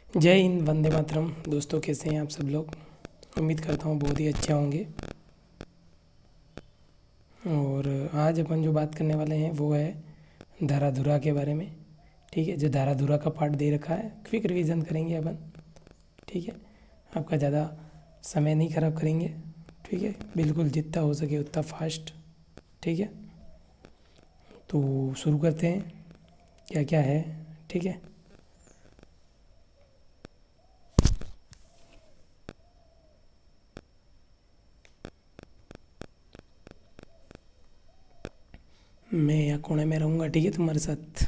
जय हिंद, वंदे मातरम। दोस्तों, कैसे हैं आप सब लोग? उम्मीद करता हूँ बहुत ही अच्छे होंगे। और आज अपन जो बात करने वाले हैं वो है धाराधुरा के बारे में। ठीक है, जो धाराधुरा का पार्ट दे रखा है, क्विक रिवीजन करेंगे अपन। ठीक है, आपका ज़्यादा समय नहीं खराब करेंगे। ठीक है, बिल्कुल जितना हो सके उतना फास्ट। ठीक है, तो शुरू करते हैं। क्या क्या है? ठीक है, मैं यहाँ कोने में रहूँगा। ठीक है, तुम्हारे साथ।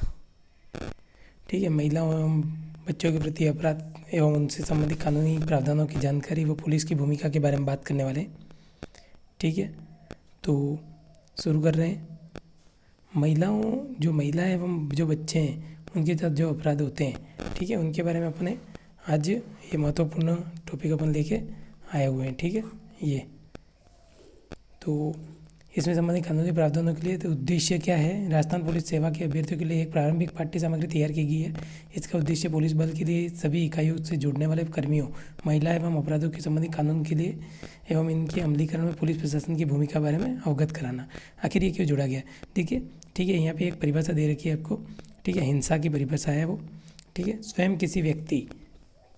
ठीक है, महिलाओं एवं बच्चों के प्रति अपराध एवं उनसे संबंधित कानूनी प्रावधानों की जानकारी व पुलिस की भूमिका के बारे में बात करने वाले हैं। ठीक है, तो शुरू कर रहे हैं। जो महिलाएं एवं जो बच्चे हैं उनके साथ जो अपराध होते हैं, ठीक है, उनके बारे में अपने आज ये महत्वपूर्ण टॉपिक अपन लेके आए हुए हैं। ठीक है, ये तो इसमें संबंधित कानूनी प्रावधानों के लिए तो उद्देश्य क्या है? राजस्थान पुलिस सेवा के अभ्यर्थियों के लिए एक प्रारंभिक पाठ्य सामग्री तैयार की गई है। इसका उद्देश्य पुलिस बल के लिए सभी इकाइयों से जुड़ने वाले कर्मियों, महिला एवं अपराधों के संबंधित कानून के लिए एवं इनके अमलीकरण में पुलिस प्रशासन की भूमिका के बारे में अवगत कराना। आखिर ये क्यों जोड़ा गया? देखिए, ठीक है, यहाँ पे एक परिभाषा दे रखी है आपको। ठीक है, हिंसा की परिभाषा है वो। ठीक है, स्वयं किसी व्यक्ति,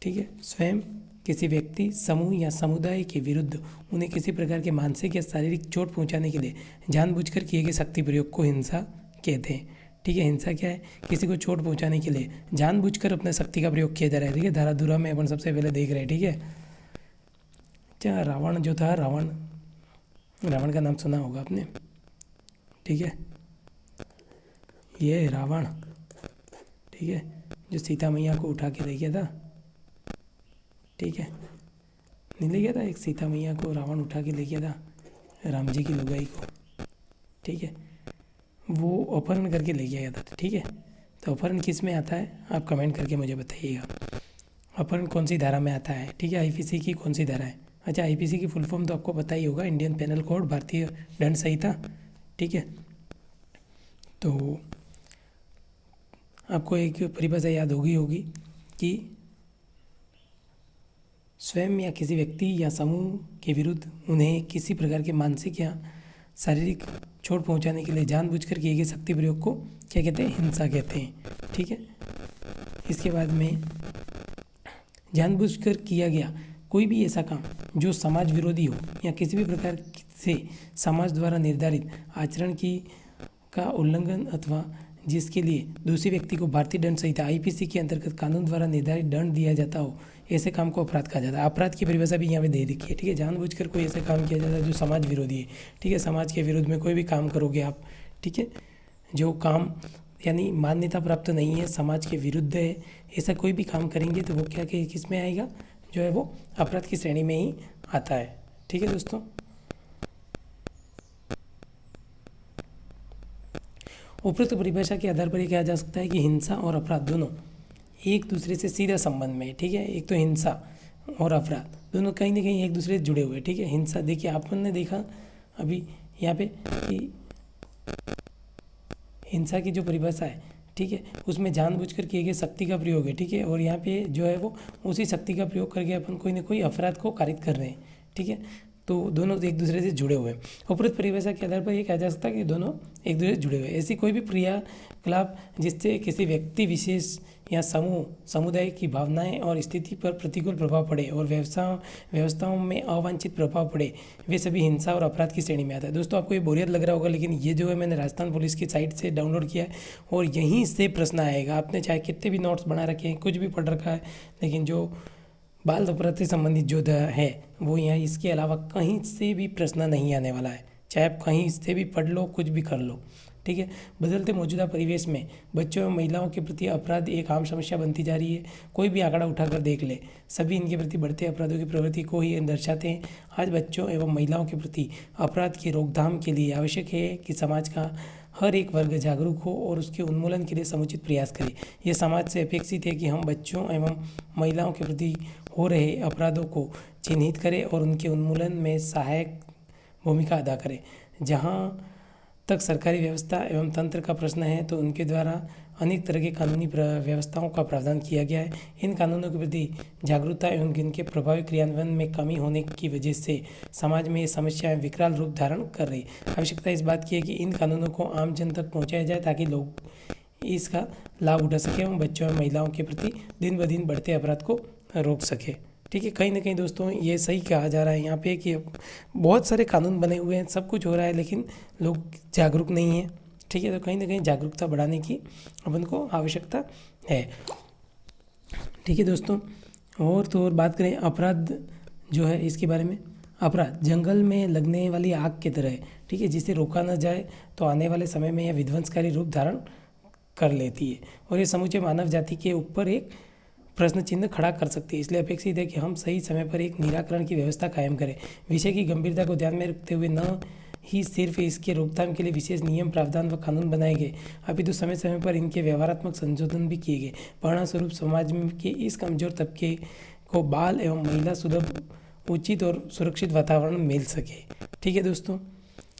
ठीक है, स्वयं किसी व्यक्ति, समूह या समुदाय के विरुद्ध उन्हें किसी प्रकार के मानसिक या शारीरिक चोट पहुंचाने के लिए जानबूझकर किए गए शक्ति प्रयोग को हिंसा कहते हैं। ठीक है, हिंसा क्या है? किसी को चोट पहुंचाने के लिए जानबूझकर अपने शक्ति का प्रयोग किया जा रहा है। ठीक है, धाराधुरा में अपन सबसे पहले देख रहे हैं। ठीक है, क्या रावण जो था, रावण का नाम सुना होगा आपने। ठीक है, ये है रावण। ठीक है, जो सीता मैया को उठा के ले गया था। ठीक है, नहीं ले गया था, एक सीता मैया को रावण उठा के ले गया था, राम जी की लुगाई को। ठीक है, वो अपहरण करके ले गया था। ठीक है, तो अपहरण किस में आता है आप कमेंट करके मुझे बताइएगा। अपहरण कौन सी धारा में आता है? ठीक है, आईपीसी की कौन सी धारा है? अच्छा, आईपीसी की फुल फॉर्म तो आपको पता ही होगा, इंडियन पेनल कोड, भारतीय दंड संहिता। ठीक है, तो आपको एक परिभाषा याद होगी कि स्वयं या किसी व्यक्ति या समूह के विरुद्ध उन्हें किसी प्रकार के मानसिक या शारीरिक चोट पहुंचाने के लिए जानबूझकर किए गए शक्ति प्रयोग को क्या कहते हैं? हिंसा कहते हैं। ठीक है, इसके बाद में जानबूझकर किया गया कोई भी ऐसा काम जो समाज विरोधी हो या किसी भी प्रकार से समाज द्वारा निर्धारित आचरण की का उल्लंघन अथवा जिसके लिए दूसरे व्यक्ति को भारतीय दंड संहिता आईपीसी के अंतर्गत कानून द्वारा निर्धारित दंड दिया जाता हो, ऐसे काम को अपराध कहा जाता है। अपराध की परिभाषा भी यहाँ पे दे रखी है। ठीक है, जानबूझकर कोई ऐसा काम किया जाता है जो समाज विरोधी है। ठीक है, समाज के विरुद्ध में कोई भी काम करोगे आप, ठीक है, जो काम यानी मान्यता प्राप्त नहीं है, समाज के विरुद्ध है, ऐसा कोई भी काम करेंगे तो वो क्या किस में आएगा? जो है वो अपराध की श्रेणी में ही आता है। ठीक है दोस्तों, उपरोक्त परिभाषा के आधार पर यह कहा जा सकता है कि हिंसा और अपराध दोनों एक दूसरे से सीधा संबंध में है। ठीक है, एक तो हिंसा और अपराध दोनों कहीं ना कहीं एक दूसरे से जुड़े हुए। ठीक है, हिंसा देखिए, आपने देखा अभी यहाँ पे कि हिंसा की जो परिभाषा है, ठीक है, उसमें जानबूझकर किए गए शक्ति का प्रयोग है। ठीक है, और यहाँ पे जो है वो उसी शक्ति का प्रयोग करके अपन कोई ना कोई अपराध को कारित कर रहे हैं। ठीक है, तो दोनों एक दूसरे से जुड़े हुए हैं। उपरोक्त परिभाषा के आधार पर यह कहा जा सकता है कि दोनों एक दूसरे से जुड़े हुए हैं। ऐसी कोई भी क्रियाकलाप जिससे किसी व्यक्ति विशेष या समुदाय की भावनाएं और स्थिति पर प्रतिकूल प्रभाव पड़े और व्यवस्थाओं में अवांछित प्रभाव पड़े, वे सभी हिंसा और अपराध की श्रेणी में आता है। दोस्तों, आपको ये बोरियत लग रहा होगा, लेकिन ये जो है मैंने राजस्थान पुलिस की साइट से डाउनलोड किया है और यहीं से प्रश्न आएगा। आपने चाहे कितने भी नोट्स बना रखे हैं, कुछ भी पढ़ रखा है, लेकिन जो बाल अपराध से संबंधित जो है वो यहाँ इसके अलावा कहीं से भी प्रश्न नहीं आने वाला है। चाहे आप कहीं से भी पढ़ लो, कुछ भी कर लो। ठीक है, बदलते मौजूदा परिवेश में बच्चों एवं महिलाओं के प्रति अपराध एक आम समस्या बनती जा रही है। कोई भी आंकड़ा उठाकर देख ले, सभी इनके प्रति बढ़ते अपराधों की प्रवृत्ति को ही दर्शाते हैं। आज बच्चों एवं महिलाओं के प्रति अपराध की रोकथाम के लिए आवश्यक है कि समाज का हर एक वर्ग जागरूक हो और उसके उन्मूलन के लिए समुचित प्रयास करे। यह समाज से अपेक्षित है कि हम बच्चों एवं महिलाओं के प्रति हो रहे अपराधों को चिन्हित करें और उनके उन्मूलन में सहायक भूमिका अदा करें। जहाँ तक सरकारी व्यवस्था एवं तंत्र का प्रश्न है तो उनके द्वारा अनेक तरह के कानूनी व्यवस्थाओं का प्रावधान किया गया है। इन कानूनों के प्रति जागरूकता एवं इनके प्रभावी क्रियान्वयन में कमी होने की वजह से समाज में ये समस्याएं विकराल रूप धारण कर रही। आवश्यकता इस बात की है कि इन कानूनों को आम जन तक पहुँचाया जाए ताकि लोग इसका लाभ उठा सके एवं बच्चों और महिलाओं के प्रति दिन ब दिन बढ़ते अपराध को रोक सके। ठीक है, कहीं ना कहीं दोस्तों ये सही कहा जा रहा है यहाँ पे कि बहुत सारे कानून बने हुए हैं, सब कुछ हो रहा है, लेकिन लोग जागरूक नहीं हैं। ठीक है, तो कहीं ना कहीं जागरूकता बढ़ाने की अपन को आवश्यकता है। ठीक है दोस्तों, और तो और बात करें अपराध जो है इसके बारे में। अपराध जंगल में लगने वाली आग की तरह है। ठीक है, जिसे रोका न जाए तो आने वाले समय में यह विध्वंसकारी रूप धारण कर लेती है और ये समूचे मानव जाति के ऊपर एक प्रश्न चिन्ह खड़ा कर सकती है। इसलिए अपेक्षित है कि हम सही समय पर एक निराकरण की व्यवस्था कायम करें। विषय की गंभीरता को ध्यान में रखते हुए न ही सिर्फ इसके रोकथाम के लिए विशेष नियम, प्रावधान व कानून बनाए गए, अपितु समय समय पर इनके व्यवहारात्मक संशोधन भी किए गए। परिणामस्वरूप समाज के इस कमजोर तबके को बाल एवं महिला सुलभ, उचित और सुरक्षित वातावरण मिल सके। ठीक है दोस्तों,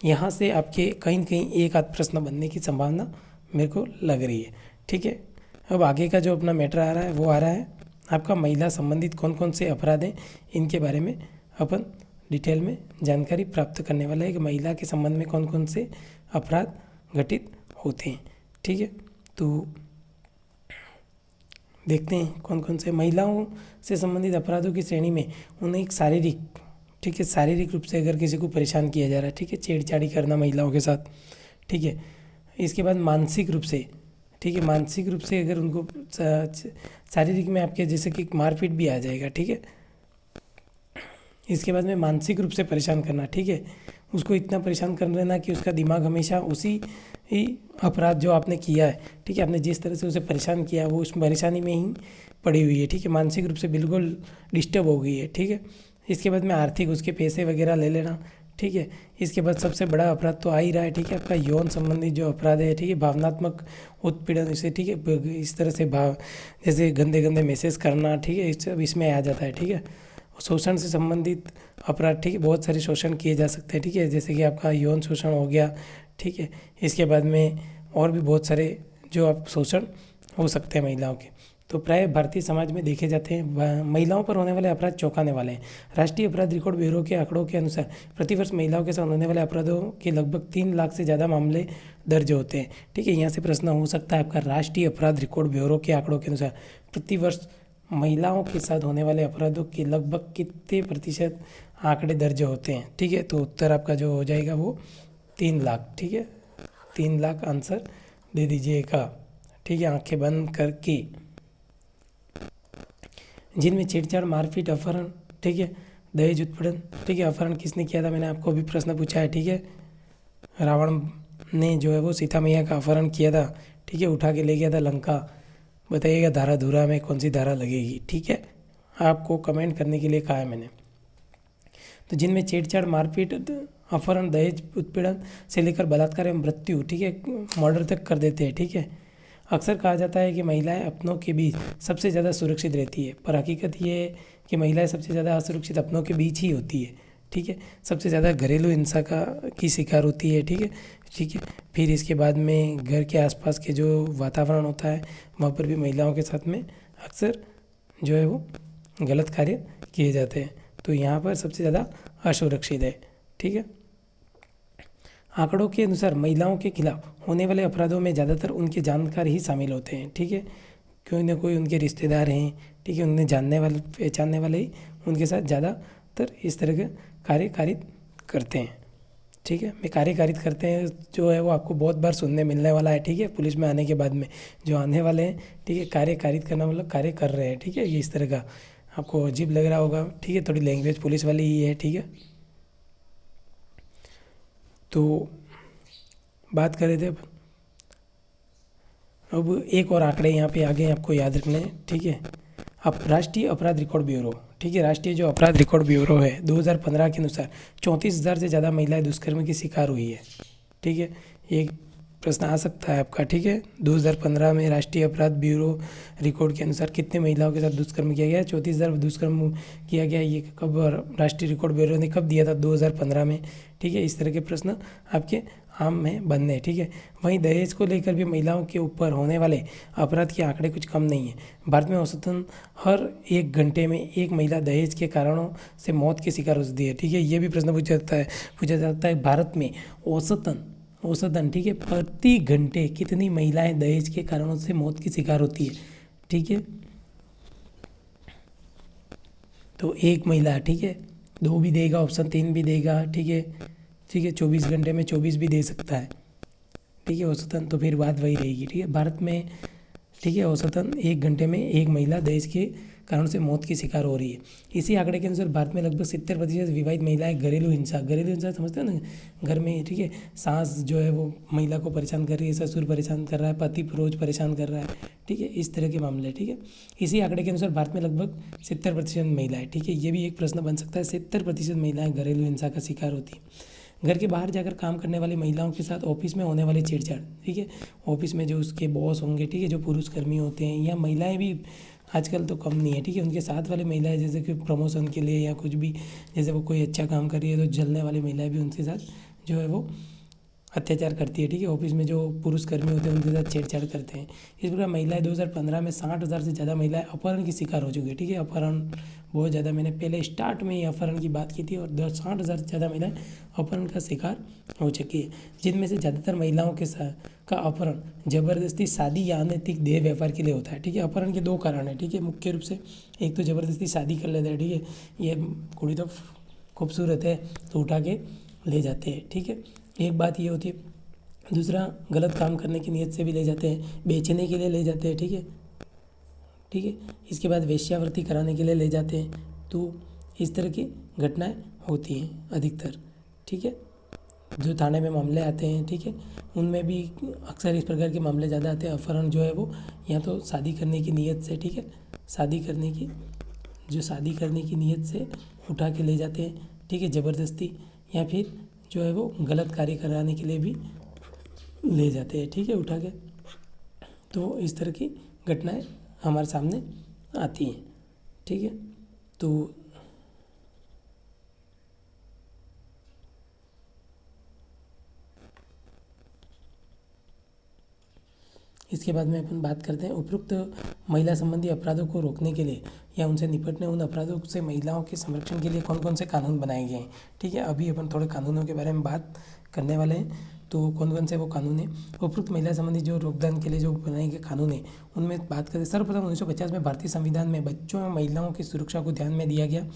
यहाँ से आपके कहीं न कहीं एक आध प्रश्न बनने की संभावना मेरे को लग रही है। ठीक है, अब आगे का जो अपना मैटर आ रहा है वो आ रहा है आपका महिला संबंधित कौन कौन से अपराध हैं, इनके बारे में अपन डिटेल में जानकारी प्राप्त करने वाला है कि महिला के संबंध में कौन कौन से अपराध घटित होते हैं। ठीक है, तो देखते हैं कौन कौन से महिलाओं से संबंधित अपराधों की श्रेणी में उन्हें एक शारीरिक, ठीक है, शारीरिक रूप से अगर किसी को परेशान किया जा रहा है, ठीक है, छेड़छाड़ी करना महिलाओं के साथ, ठीक है। इसके बाद मानसिक रूप से, ठीक है, मानसिक रूप से अगर उनको शारीरिक में आपके जैसे कि मारपीट भी आ जाएगा, ठीक है। इसके बाद में मानसिक रूप से परेशान करना, ठीक है, उसको इतना परेशान कर लेना कि उसका दिमाग हमेशा उसी ही अपराध जो आपने किया है, ठीक है, आपने जिस तरह से उसे परेशान किया वो उस परेशानी में ही पड़ी हुई है, ठीक है, मानसिक रूप से बिल्कुल डिस्टर्ब हो गई है, ठीक है। इसके बाद में आर्थिक उसके पैसे वगैरह ले लेना, ठीक है। इसके बाद सबसे बड़ा अपराध तो आ ही रहा है, ठीक है, आपका यौन संबंधी जो अपराध है, ठीक है, भावनात्मक उत्पीड़न, इसे, ठीक है, इस तरह से भाव जैसे गंदे गंदे मैसेज करना, ठीक है, सब इसमें आ जाता है, ठीक है। शोषण से संबंधित अपराध, ठीक है, बहुत सारे शोषण किए जा सकते हैं, ठीक है, जैसे कि आपका यौन शोषण हो गया, ठीक है। इसके बाद में और भी बहुत सारे जो आप शोषण हो सकते हैं महिलाओं के। तो प्राय भारतीय समाज में देखे जाते हैं महिलाओं पर होने वाले अपराध चौंकाने वाले हैं। राष्ट्रीय अपराध रिकॉर्ड ब्यूरो के आंकड़ों के अनुसार प्रतिवर्ष महिलाओं के साथ होने वाले अपराधों के लगभग 3 लाख से ज़्यादा मामले दर्ज होते हैं, ठीक है। यहाँ से प्रश्न हो सकता है आपका, राष्ट्रीय अपराध रिकॉर्ड ब्यूरो के आंकड़ों के अनुसार प्रतिवर्ष महिलाओं के साथ होने वाले अपराधों के लगभग कितने प्रतिशत आंकड़े दर्ज होते हैं, ठीक है। तो उत्तर आपका जो हो जाएगा वो 3 लाख, ठीक है, 3 लाख आंसर दे दीजिएगा, ठीक है, आंखें बंद करके। जिनमें छेड़छाड़, मारपीट, अपहरण, ठीक है, दहेज उत्पीड़न, ठीक है, अपहरण किसने किया था, मैंने आपको अभी प्रश्न पूछा है, ठीक है, रावण ने जो है वो सीता मैया का अपहरण किया था, ठीक है, उठा के ले गया था लंका। बताइएगा धारा धूरा में कौन सी धारा लगेगी, ठीक है, आपको कमेंट करने के लिए कहा है मैंने। तो जिनमें छेड़छाड़, मारपीट, अपहरण, दहेज उत्पीड़न से लेकर बलात्कार एवं मृत्यु, ठीक है, मर्डर तक कर देते हैं, ठीक है। अक्सर कहा जाता है कि महिलाएं अपनों के बीच सबसे ज़्यादा सुरक्षित रहती है, पर हकीकत ये है कि महिलाएं सबसे ज़्यादा असुरक्षित अपनों के बीच ही होती है, ठीक है। सबसे ज़्यादा घरेलू हिंसा की शिकार होती है, ठीक है, ठीक है। फिर इसके बाद में घर के आसपास के जो वातावरण होता है वहाँ पर भी महिलाओं के साथ में अक्सर जो है वो गलत कार्य किए जाते हैं। तो यहाँ पर सबसे ज़्यादा असुरक्षित है, ठीक है। आंकड़ों के अनुसार महिलाओं के खिलाफ होने वाले अपराधों में ज़्यादातर उनके जानकार ही शामिल होते हैं, ठीक है। कोई ना कोई उनके रिश्तेदार हैं, ठीक है, उन्हें जानने वाले, पहचानने वाले ही उनके साथ ज़्यादातर इस तरह के कार्य कारित करते हैं, ठीक है। मैं कार्य कारित करते हैं जो है वो आपको बहुत बार सुनने मिलने वाला है, ठीक है, पुलिस में आने के बाद में जो आने वाले हैं, ठीक है। कार्य कारित करना मतलब कार्य कर रहे हैं, ठीक है, ये इस तरह का आपको अजीब लग रहा होगा, ठीक है, थोड़ी लैंग्वेज पुलिस वाली ही है, ठीक है। तो बात कर रहे थे अब एक और आंकड़े यहाँ पे आगे आपको याद रखने हैं, ठीक है। अब राष्ट्रीय अपराध रिकॉर्ड ब्यूरो, ठीक है, राष्ट्रीय जो अपराध रिकॉर्ड ब्यूरो है 2015 के अनुसार 34,000 से ज़्यादा महिलाएं दुष्कर्म की शिकार हुई है, ठीक है। एक प्रश्न आ सकता है आपका, ठीक है। 2015 में राष्ट्रीय अपराध ब्यूरो रिकॉर्ड के अनुसार कितने महिलाओं के साथ दुष्कर्म किया गया? 34,000 दुष्कर्म किया गया। ये कब राष्ट्रीय रिकॉर्ड ब्यूरो ने कब दिया था? 2015 में, ठीक है। इस तरह के प्रश्न आपके आम में बनने, ठीक है। वहीं दहेज को लेकर भी महिलाओं के ऊपर होने वाले अपराध के आंकड़े कुछ कम नहीं है। भारत में औसतन हर 1 घंटे में एक महिला दहेज के कारणों से मौत के शिकार हो सकती है, ठीक है। ये भी प्रश्न पूछा जाता है भारत में औसतन, ठीक है, प्रति घंटे कितनी महिलाएं दहेज के कारणों से मौत की शिकार होती है, ठीक है। तो एक महिला, ठीक है, 2 भी देगा ऑप्शन, 3 भी देगा, ठीक है, ठीक है। 24 घंटे में 24 भी दे सकता है, ठीक है, औसतन। तो फिर बात वही रहेगी, ठीक है। भारत में, ठीक है, औसतन 1 घंटे में एक महिला दहेज के कारण से मौत की शिकार हो रही है। इसी आंकड़े के अनुसार भारत में लगभग 70% विवाहित महिलाएं घरेलू हिंसा समझते हो ना, घर में, ठीक है, सास जो है वो महिला को परेशान कर रही है, ससुर परेशान कर रहा है, पति रोज परेशान कर रहा है, ठीक है, इस तरह के मामले, ठीक है। इसी आंकड़े के अनुसार भारत में लगभग 70% महिलाएं, ठीक है, ये भी एक प्रश्न बन सकता है। 70% महिलाएं घरेलू हिंसा का शिकार होती हैं। घर के बाहर जाकर काम करने वाली महिलाओं के साथ ऑफिस में होने वाली छेड़छाड़, ठीक है, ऑफिस में जो उसके बॉस होंगे, ठीक है, जो पुरुष कर्मी होते हैं, या महिलाएं भी आजकल तो कम नहीं है, ठीक है, उनके साथ वाली महिलाएं जैसे कि प्रमोशन के लिए या कुछ भी, जैसे वो कोई अच्छा काम कर रही है तो जलने वाली महिलाएं भी उनके साथ जो है वो अत्याचार करती है, ठीक है। ऑफिस में जो पुरुष कर्मी होते हैं उनके साथ छेड़छाड़ करते हैं। इस प्रकार महिलाएं 2015 में 60,000 से ज़्यादा महिलाएं अपहरण की शिकार हो चुकी है, ठीक है। अपहरण बहुत ज़्यादा, मैंने पहले स्टार्ट में ही अपहरण की बात की थी, और 60,000 से ज़्यादा महिलाएं अपहरण का शिकार हो चुकी है, जिनमें से ज़्यादातर महिलाओं के साथ का अपहरण ज़बरदस्ती शादी या अनैतिक देह व्यापार के लिए होता है, ठीक है। अपहरण के 2 कारण हैं, ठीक है, मुख्य रूप से। एक तो ज़बरदस्ती शादी कर लेते हैं, ठीक है, ये कुड़ी तो खूबसूरत है तो उठा के ले जाते हैं, ठीक है, एक बात ये होती है। दूसरा, गलत काम करने की नीयत से भी ले जाते हैं, बेचने के लिए ले जाते हैं, ठीक है, ठीक है। इसके बाद वेश्यावृत्ति कराने के लिए ले जाते हैं। तो इस तरह की घटनाएं होती हैं अधिकतर, ठीक है। जो थाने में मामले आते हैं, ठीक है, उनमें भी अक्सर इस प्रकार के मामले ज़्यादा आते हैं। अपहरण जो है वो या तो शादी करने की नीयत से, ठीक है, शादी करने की नीयत से उठा के ले जाते हैं, ठीक है, ज़बरदस्ती, या फिर जो है वो गलत कार्य कराने के लिए भी ले जाते हैं, ठीक है, उठा के। तो इस तरह की घटनाएं हमारे सामने आती हैं, ठीक है। तो इसके बाद में अपन बात करते हैं उपयुक्त महिला संबंधी अपराधों को रोकने के लिए या उनसे निपटने, उन अपराधों से महिलाओं के संरक्षण के लिए कौन कौन से कानून बनाए गए हैं, ठीक है। अभी अपन थोड़े कानूनों के बारे में बात करने वाले हैं। तो कौन कौन से वो कानून हैं? उपयुक्त महिला संबंधी जो रोकथाम के लिए जो बनाए गए कानून हैं उनमें बात करें, सर्वप्रथम 1950 में भारतीय संविधान में बच्चों एवं महिलाओं की सुरक्षा को ध्यान में दिया गया,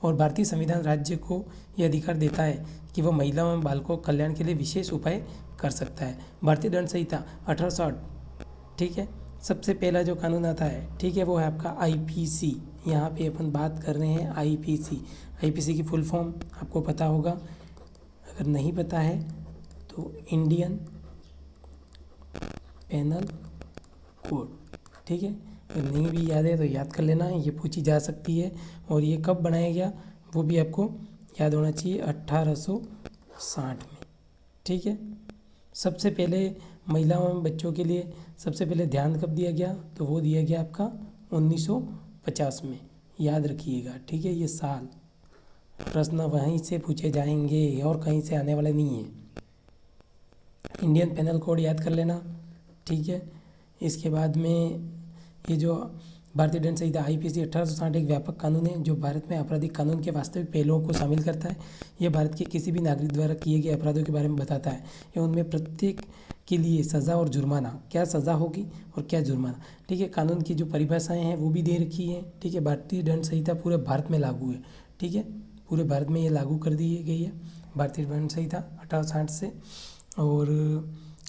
और भारतीय संविधान राज्य को यह अधिकार देता है कि वह महिलाओं एवं बालकों कल्याण के लिए विशेष उपाय कर सकता है। भारतीय दंड संहिता 1860, ठीक है, सबसे पहला जो कानून आता है, ठीक है, वो है आपका IPC। यहाँ पे अपन बात कर रहे हैं IPC की फुल फॉर्म आपको पता होगा, अगर नहीं पता है तो इंडियन पेनल कोड, ठीक है, अगर नहीं भी याद है तो याद कर लेना, ये पूछी जा सकती है। और ये कब बनाया गया वो भी आपको याद होना चाहिए, 1860 में, ठीक है। सबसे पहले महिलाओं एवं बच्चों के लिए सबसे पहले ध्यान कब दिया गया, तो वो दिया गया आपका 1950 में, याद रखिएगा, ठीक है। ये साल प्रश्न वहीं से पूछे जाएंगे और कहीं से आने वाले नहीं है। इंडियन पेनल कोड याद कर लेना, ठीक है। इसके बाद में ये जो भारतीय दंड संहिता IPC 1860 एक व्यापक कानून है जो भारत में आपराधिक कानून के वास्तविक पहलुओं को शामिल करता है। यह भारत के किसी भी नागरिक द्वारा किए गए अपराधों के बारे में बताता है एवं उनमें प्रत्येक के लिए सज़ा और जुर्माना, क्या सज़ा होगी और क्या जुर्माना, ठीक है। कानून की जो परिभाषाएं हैं वो भी दे रखी है, ठीक है। भारतीय दंड संहिता पूरे भारत में लागू है, ठीक है, पूरे भारत में ये लागू कर दी गई है भारतीय दंड संहिता 1860 से। और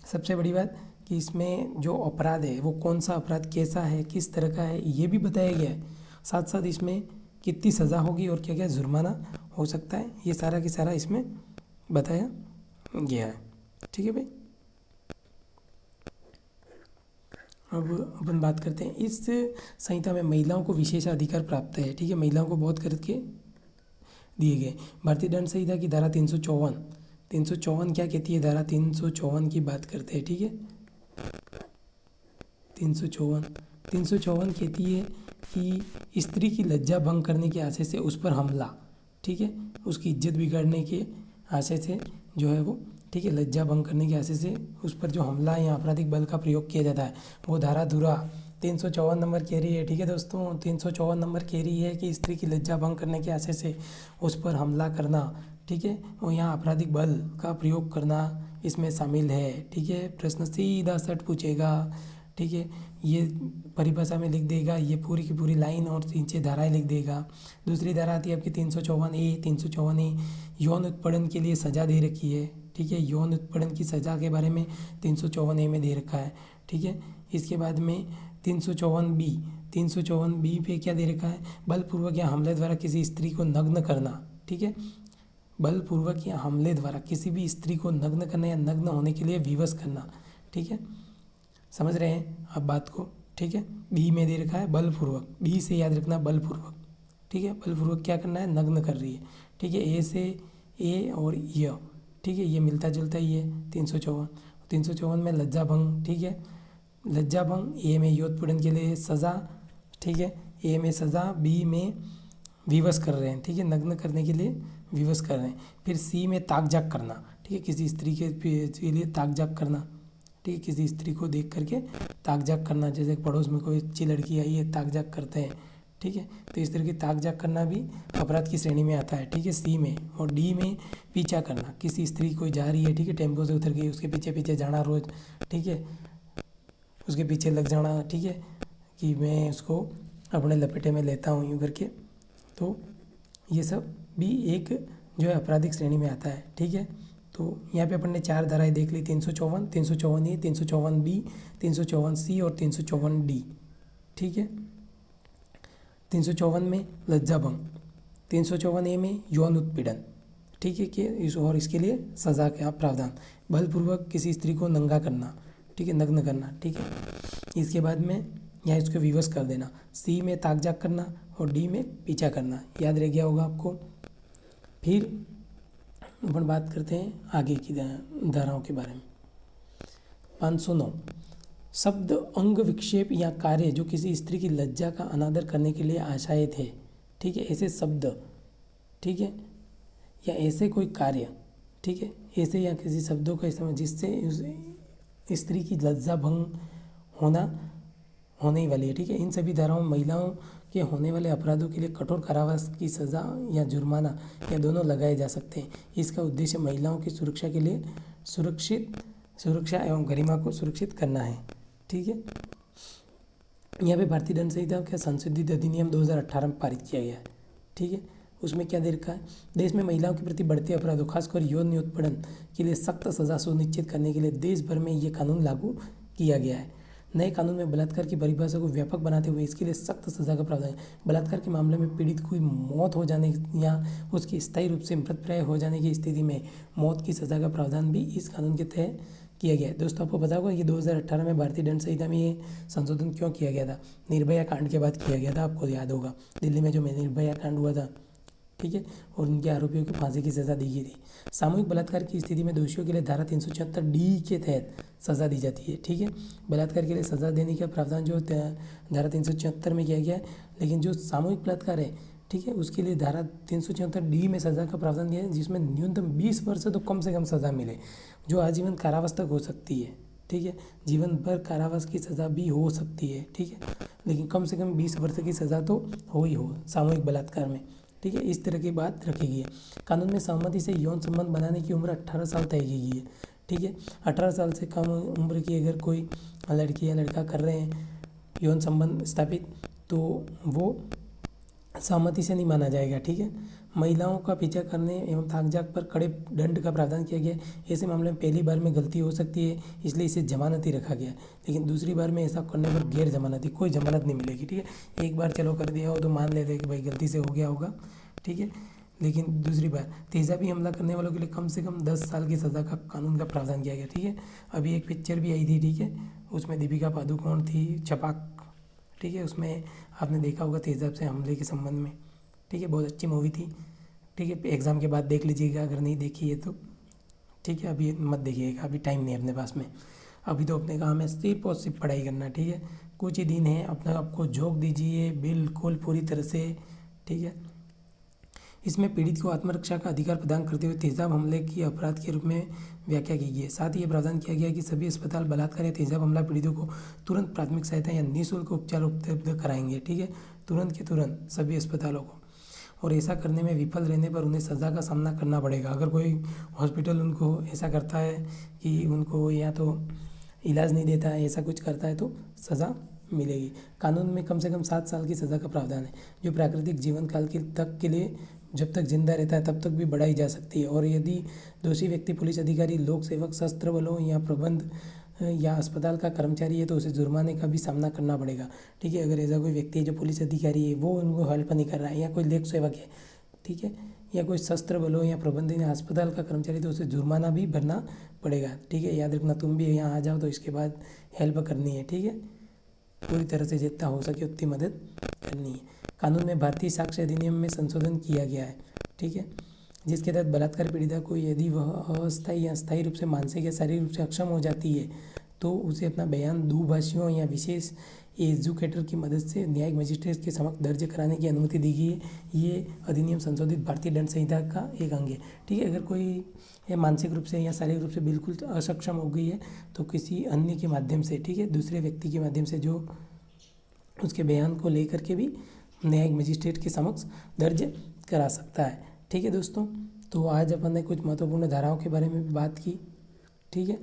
सबसे बड़ी बात कि इसमें जो अपराध है वो कौन सा अपराध कैसा है, किस तरह का है, ये भी बताया गया है। साथ साथ इसमें कितनी सज़ा होगी और क्या क्या जुर्माना हो सकता है, ये सारा की सारा इसमें बताया गया है, ठीक है भाई। अब अपन बात करते हैं, इस संहिता में महिलाओं को विशेष अधिकार प्राप्त है, ठीक है, महिलाओं को बहुत करके दिए गए। भारतीय दंड संहिता की धारा 354, 354 क्या कहती है, धारा 354 की बात करते हैं, ठीक है। 354 कहती है कि स्त्री की लज्जा भंग करने के आशय से उस पर हमला, ठीक है, उसकी इज्जत बिगाड़ने के आशय से जो है वो, ठीक है, लज्जा भंग करने के आशय से उस पर जो हमला या आपराधिक बल का प्रयोग किया जाता है वो धारा धुरा 354 नंबर कह रही है, ठीक है दोस्तों। 354 नंबर कह रही है कि स्त्री की लज्जा भंग करने के आशय से उस पर हमला करना, ठीक है, और यहाँ आपराधिक बल का प्रयोग करना इसमें शामिल है, ठीक है। प्रश्न सीधा सट पूछेगा, ठीक है, ये परिभाषा में लिख देगा, ये पूरी की पूरी लाइन और 3-6 धाराएं लिख देगा। दूसरी धारा आती है आपकी 354A यौन उत्पीड़न के लिए सजा दे रखी है, ठीक है, यौन उत्पीड़न की सजा के बारे में 354A में दे रखा है, ठीक है। इसके बाद में 354B पे क्या दे रखा है, बलपूर्वक या हमले द्वारा किसी स्त्री को नग्न करना, ठीक है, बलपूर्वक या हमले द्वारा किसी भी स्त्री को नग्न करना या नग्न होने के लिए विवश करना, ठीक है, समझ रहे हैं आप बात को, ठीक है। बी में दे रखा है बलपूर्वक, बी से याद रखना बलपूर्वक, ठीक है, बलपूर्वक क्या करना है, नग्न कर रही है, ठीक है। ए से ए और य, ठीक है, ये मिलता जुलता ही है 354 में लज्जा भंग, ठीक है, लज्जा भंग, ए में यौन के लिए सज़ा, ठीक है, ए में सज़ा, बी में विवश कर रहे हैं, ठीक है, नग्न करने के लिए विवश कर रहे हैं। फिर सी में ताक झाक करना, ठीक है, किसी स्त्री के लिए ताक झाक करना, ठीक है, किसी स्त्री को देख करके ताक झाक करना, जैसे पड़ोस में कोई अच्छी लड़की आई है ताक झाक करते हैं, ठीक है, तो इस तरह की ताक झाक करना भी अपराध की श्रेणी में आता है, ठीक है, सी में। और डी में पीछा करना, किसी स्त्री कोई जा रही है, ठीक है, टेम्पो से उतर गई, उसके पीछे पीछे जाना रोज, ठीक है, उसके पीछे लग जाना, ठीक है, कि मैं उसको अपने लपेटे में लेता हूँ यूँ करके, तो ये सब भी एक जो है आपराधिक श्रेणी में आता है, ठीक है। तो यहाँ पे अपन ने 4 धाराएं देख ली, 354, 354A, 354B, 354C और 354D, ठीक है। 354 में लज्जा भंग, 354A में यौन उत्पीड़न, ठीक है, कि और इसके लिए सज़ा का प्रावधान, बलपूर्वक किसी स्त्री को नंगा करना, ठीक है, नग्न करना, ठीक है। इसके बाद में यहाँ इसको विवश कर देना, सी में ताक झाक करना और डी में पीछा करना, याद रह गया होगा आपको। फिर अपन बात करते हैं आगे की धाराओं के बारे में। 509 शब्द, अंग, विक्षेप या कार्य जो किसी स्त्री की लज्जा का अनादर करने के लिए आशायित है, ठीक है, ऐसे शब्द, ठीक है, या ऐसे कोई कार्य, ठीक है, ऐसे या किसी शब्दों का इस्तेमाल जिससे स्त्री की लज्जा भंग होने ही वाली है, ठीक है। इन सभी धाराओं में महिलाओं के होने वाले अपराधों के लिए कठोर कारावास की सज़ा या जुर्माना या दोनों लगाए जा सकते हैं। इसका उद्देश्य महिलाओं की सुरक्षा के लिए सुरक्षा एवं गरिमा को सुरक्षित करना है, ठीक है। यहाँ पे भारतीय दंड संहिता का संशोधित अधिनियम 2018 में पारित किया गया है, ठीक है। उसमें क्या दे रखा है, देश में महिलाओं के प्रति बढ़ते अपराधों खासकर यौन उत्पीड़न के लिए सख्त सज़ा सुनिश्चित करने के लिए देश भर में ये कानून लागू किया गया है। नए कानून में बलात्कार की परिभाषा को व्यापक बनाते हुए इसके लिए सख्त सज़ा का प्रावधान है। बलात्कार के मामले में पीड़ित की मौत हो जाने या उसकी स्थायी रूप से मृतप्राय हो जाने की स्थिति में मौत की सज़ा का प्रावधान भी इस कानून के तहत किया गया है। दोस्तों आपको पता होगा ये 2018 में भारतीय दंड संहिता में ये संशोधन क्यों किया गया था, निर्भया कांड के बाद किया गया था, आपको याद होगा, दिल्ली में जो निर्भया कांड हुआ था, ठीक है, और उनके आरोपियों को फांसी की सज़ा दी गई थी। सामूहिक बलात्कार की स्थिति में दोषियों के लिए धारा 376D के तहत सज़ा दी जाती है, ठीक है। बलात्कार के लिए सज़ा देने का प्रावधान जो धारा 376 में किया गया है, लेकिन जो सामूहिक बलात्कार है, ठीक है, उसके लिए धारा 376D में सज़ा का प्रावधान दिया है, जिसमें न्यूनतम 20 वर्ष तो कम से कम सज़ा मिले, जो आजीवन कारावास तक हो सकती है, ठीक है, जीवन भर कारावास की सज़ा भी हो सकती है, ठीक है, लेकिन कम से कम 20 वर्ष की सज़ा तो हो सामूहिक बलात्कार में, ठीक है। इस तरह की बात रखी गई है। कानून में सहमति से यौन संबंध बनाने की उम्र 18 साल तय की गई है, ठीक है। 18 साल से कम उम्र की अगर कोई लड़की या लड़का कर रहे हैं यौन संबंध स्थापित, तो वो सहमति से नहीं माना जाएगा, ठीक है। महिलाओं का पीछा करने एवं ताक झाक पर कड़े दंड का प्रावधान किया गया है। ऐसे मामले में पहली बार में गलती हो सकती है, इसलिए इसे जमानती रखा गया है, लेकिन दूसरी बार में ऐसा करने पर गैर जमानती कोई जमानत नहीं मिलेगी, ठीक है। एक बार चलो कर दिया हो तो मान लेते हैं कि भाई गलती से हो गया होगा, ठीक है, लेकिन दूसरी बार तेजाबी हमला करने वालों के लिए कम से कम 10 साल की सज़ा का कानून का प्रावधान किया गया, ठीक है। अभी एक पिक्चर भी आई थी, ठीक है, उसमें दीपिका पादुकोण थी, छपाक, ठीक है, उसमें आपने देखा होगा तेजाब से हमले के संबंध में, ठीक है, बहुत अच्छी मूवी थी, ठीक है। एग्ज़ाम के बाद देख लीजिएगा अगर नहीं देखी है तो, ठीक है, अभी मत देखिएगा, अभी टाइम नहीं है अपने पास में, अभी तो अपने काम है सिर्फ और सिर्फ पढ़ाई करना। ठीक है, कुछ ही दिन है, अपने आप को झोंक दीजिए बिल्कुल पूरी तरह से। ठीक है, इसमें पीड़ित को आत्मरक्षा का अधिकार प्रदान करते हुए तेजाब हमले की अपराध के रूप में व्याख्या की गई है। साथ ही ये प्रावधान किया गया है कि सभी अस्पताल बलात्कार या तेजाब हमला पीड़ितों को तुरंत प्राथमिक सहायता या निःशुल्क उपचार उपलब्ध कराएंगे। ठीक है, तुरंत के तुरंत सभी अस्पतालों को, और ऐसा करने में विफल रहने पर उन्हें सज़ा का सामना करना पड़ेगा। अगर कोई हॉस्पिटल उनको ऐसा करता है कि उनको या तो इलाज नहीं देता है, ऐसा कुछ करता है, तो सज़ा मिलेगी। कानून में कम से कम 7 साल की सज़ा का प्रावधान है, जो प्राकृतिक जीवन काल के तक के लिए जब तक जिंदा रहता है तब तक भी बढ़ाई जा सकती है। और यदि दोषी व्यक्ति पुलिस अधिकारी, लोक सेवक, सशस्त्र बलों या प्रबंध या अस्पताल का कर्मचारी है तो उसे जुर्माने का भी सामना करना पड़ेगा। ठीक है, अगर ऐसा कोई व्यक्ति है जो पुलिस अधिकारी है, वो उनको हेल्प नहीं कर रहा है, या कोई लोक सेवक है, ठीक है, या कोई सशस्त्र बलों या प्रबंधन या अस्पताल का कर्मचारी, तो उसे जुर्माना भी भरना पड़ेगा। ठीक है, याद रखना, तुम भी यहाँ आ जाओ तो इसके बाद हेल्प करनी है। ठीक है, पूरी तरह से जितना हो सके उतनी मदद करनी है। कानून में भारतीय साक्ष्य अधिनियम में संशोधन किया गया है। ठीक है, जिसके तहत बलात्कार पीड़िता को यदि वह अस्थायी या स्थायी रूप से मानसिक या शारीरिक रूप से अक्षम हो जाती है तो उसे अपना बयान दुभाषियों या विशेष एजुकेटर की मदद से न्यायिक मजिस्ट्रेट के समक्ष दर्ज कराने की अनुमति दी गई है। ये अधिनियम संशोधित भारतीय दंड संहिता का एक अंग है। ठीक है, अगर कोई मानसिक रूप से या शारीरिक रूप से बिल्कुल असक्षम हो गई है तो किसी अन्य के माध्यम से, ठीक है, दूसरे व्यक्ति के माध्यम से, जो उसके बयान को लेकर के भी न्यायिक मजिस्ट्रेट के समक्ष दर्ज करा सकता है। ठीक है दोस्तों, तो आज अपन ने कुछ महत्वपूर्ण धाराओं के बारे में भी बात की। ठीक है,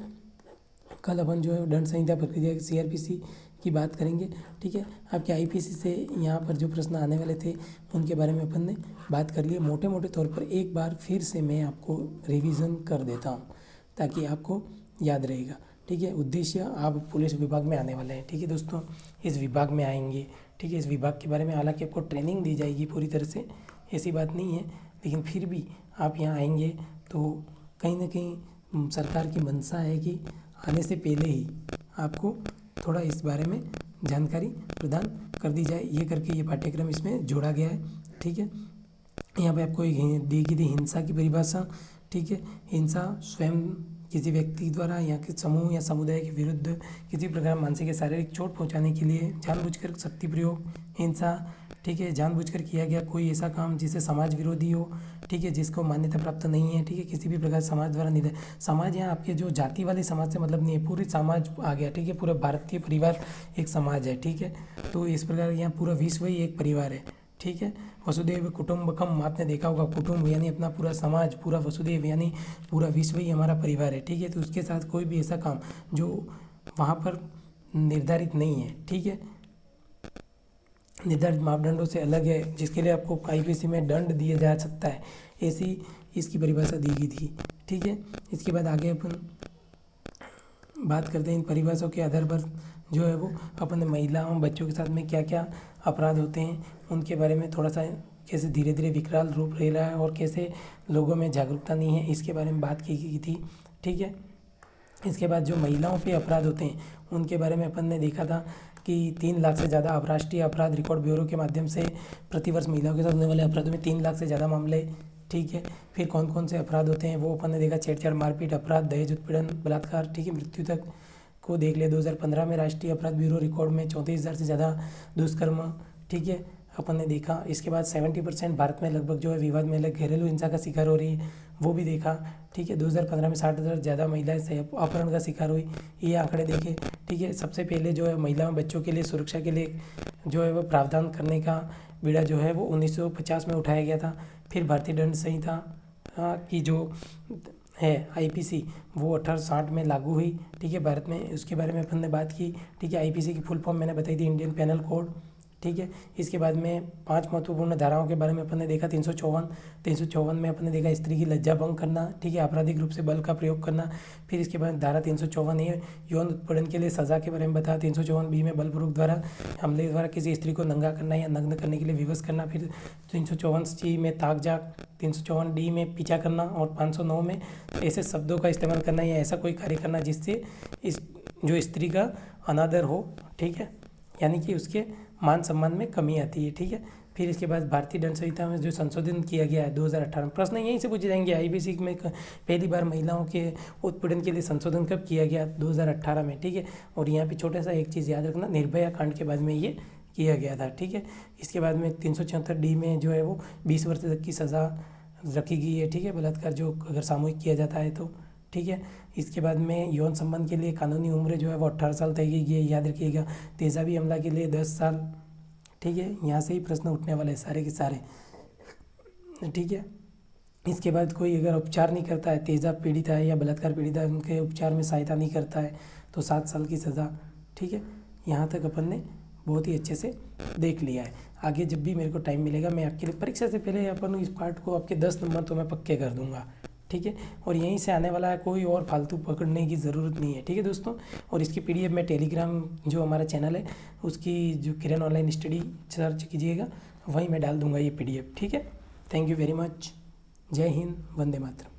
कल अपन जो है दंड संहिता प्रक्रिया CRPC की बात करेंगे। ठीक है, आपके IPC से यहाँ पर जो प्रश्न आने वाले थे उनके बारे में अपन ने बात कर लिए। मोटे मोटे तौर पर एक बार फिर से मैं आपको रिवीजन कर देता हूँ ताकि आपको याद रहेगा। ठीक है, उद्देश्य, आप पुलिस विभाग में आने वाले हैं। ठीक है दोस्तों, इस विभाग में आएंगे। ठीक है, इस विभाग के बारे में हालांकि आपको ट्रेनिंग दी जाएगी पूरी तरह से, ऐसी बात नहीं है, लेकिन फिर भी आप यहाँ आएंगे तो कहीं ना कहीं सरकार की मंशा है कि आने से पहले ही आपको थोड़ा इस बारे में जानकारी प्रदान कर दी जाए। ये करके ये पाठ्यक्रम इसमें जोड़ा गया है। ठीक है, यहाँ पे आपको एक दी गई थी हिंसा की परिभाषा। ठीक है, हिंसा स्वयं किसी व्यक्ति द्वारा या किसी समूह या समुदाय के विरुद्ध किसी प्रकार मानसिक या शारीरिक चोट पहुंचाने के लिए जानबूझकर शक्ति प्रयोग, हिंसा। ठीक है, जानबूझकर किया गया कोई ऐसा काम जिससे समाज विरोधी हो। ठीक है, जिसको मान्यता प्राप्त नहीं है। ठीक है, किसी भी प्रकार समाज द्वारा निधन, समाज यहाँ आपके जो जाति वाले समाज से मतलब नहीं है, पूरी समाज आ गया। ठीक है, पूरा भारतीय परिवार एक समाज है। ठीक है, तो इस प्रकार यहाँ पूरा विश्व ही एक परिवार है। ठीक है, वसुदेव कुटुंबकम, आपने देखा होगा, कुटुंब यानी अपना पूरा समाज, पूरा वसुदेव यानी पूरा विश्व ही हमारा परिवार है। ठीक है, तो उसके साथ कोई भी ऐसा काम जो वहाँ पर निर्धारित नहीं है, ठीक है, निर्धारित मापदंडों से अलग है, जिसके लिए आपको IPC में दंड दिया जा सकता है, ऐसी इसकी परिभाषा दी गई थी। ठीक है, इसके बाद आगे अपन बात करते हैं इन परिभाषाओं के आधार पर जो है वो अपन महिलाओं बच्चों के साथ में क्या क्या अपराध होते हैं उनके बारे में थोड़ा सा, कैसे धीरे धीरे विकराल रूप ले रहा है और कैसे लोगों में जागरूकता नहीं है, इसके बारे में बात की गई थी। ठीक है, इसके बाद जो महिलाओं पे अपराध होते हैं उनके बारे में अपन ने देखा था कि 3 लाख से ज़्यादा राष्ट्रीय अपराध रिकॉर्ड ब्यूरो के माध्यम से प्रतिवर्ष महिलाओं के साथ होने वाले अपराधों में 3 लाख से ज़्यादा मामले। ठीक है, फिर कौन कौन से अपराध होते हैं वो अपन ने देखा, छेड़छाड़, मारपीट अपराध, दहेज उत्पीड़न, बलात्कार, ठीक है, मृत्यु तक को देख लिया। 2015 में राष्ट्रीय अपराध ब्यूरो रिकॉर्ड में 34,000 से ज़्यादा दुष्कर्म, ठीक है, अपन ने देखा। इसके बाद 70% भारत में लगभग जो है विवाद में घरेलू हिंसा का शिकार हो रही है, वो भी देखा। ठीक है, 2015 में 60,000 ज़्यादा महिलाएं अपहरण का शिकार हुई, ये आंकड़े देखे। ठीक है, सबसे पहले जो है महिलाओं बच्चों के लिए सुरक्षा के लिए जो है वो प्रावधान करने का बीड़ा जो है वो 1950 में उठाया गया था। फिर भारतीय दंड संहिता की जो है IPC वो 1860 में लागू हुई। ठीक है, भारत में, उसके बारे में अपन ने बात की। ठीक है, IPC की फुल फॉर्म मैंने बताई थी, इंडियन पेनल कोड। ठीक है, इसके बाद में 5 महत्वपूर्ण धाराओं के बारे में अपन ने देखा। 354 में अपन ने देखा स्त्री की लज्जा भंग करना, ठीक है, आपराधिक रूप से बल का प्रयोग करना। फिर इसके बाद धारा 354A यौन उत्पीड़न के लिए सजा के बारे में बताया। 354B में बलपूर्वक द्वारा हमले द्वारा किसी स्त्री को नंगा करना या नग्न करने के लिए विवश करना। फिर 354C में ताक झाक, 354D में पीछा करना और 509 में ऐसे शब्दों का इस्तेमाल करना या ऐसा कोई कार्य करना जिससे इस जो स्त्री का अनादर हो। ठीक है, यानी कि उसके मान सम्मान में कमी आती है। ठीक है, फिर इसके बाद भारतीय दंड संहिता में जो संशोधन किया गया है 2018 में, प्रश्न यहीं से पूछे जाएंगे। आईपीसी में पहली बार महिलाओं के उत्पीड़न के लिए संशोधन कब किया गया? 2018 में। ठीक है, और यहाँ पे छोटा सा एक चीज़ याद रखना, निर्भया कांड के बाद में ये किया गया था। ठीक है, इसके बाद में 376D में जो है वो 20 वर्ष तक की सज़ा रखी गई है। ठीक है, बलात्कार जो अगर सामूहिक किया जाता है तो। ठीक है, इसके बाद में यौन संबंध के लिए कानूनी उम्र जो है वो 18 साल तय की गई है, याद रखिएगा। तेजाबी हमला के लिए 10 साल। ठीक है, यहाँ से ही प्रश्न उठने वाले सारे के सारे। ठीक है, इसके बाद कोई अगर उपचार नहीं करता है, तेजाब पीड़ित है या बलात्कार पीड़ित है, उनके उपचार में सहायता नहीं करता है तो 7 साल की सज़ा। ठीक है, यहाँ तक अपन ने बहुत ही अच्छे से देख लिया है। आगे जब भी मेरे को टाइम मिलेगा मैं आपके लिए परीक्षा से पहले अपन इस पार्ट को आपके 10 नंबर तो मैं पक्के कर दूंगा। ठीक है, और यहीं से आने वाला है, कोई और फालतू पकड़ने की ज़रूरत नहीं है। ठीक है दोस्तों, और इसकी PDF में टेलीग्राम जो हमारा चैनल है उसकी जो किरण ऑनलाइन स्टडी सर्च कीजिएगा, वहीं मैं डाल दूंगा ये PDF। ठीक है, थैंक यू वेरी मच। जय हिंद, वंदे मातरम।